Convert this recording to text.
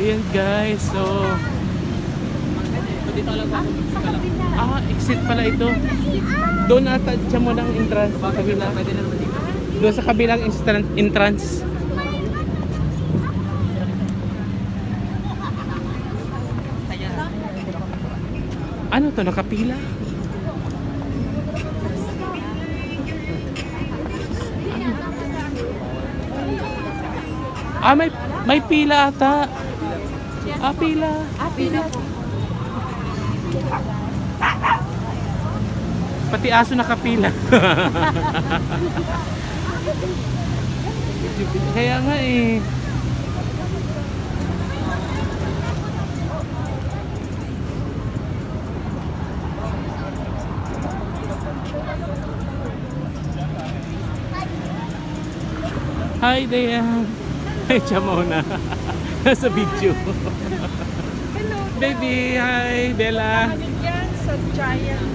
Ayan guys, so exit pala ito. Doon ata siya mo ng entrance sa kabila. Doon sa kabilang entrance. Ano to, nakapila? May pila ata. Pila. Pila po. Pati aso nakapila. Kaya nga eh. Hi Dayan. Hi Chamona. Nasa video. Hello. Baby, hi Bella. Yan sa Giant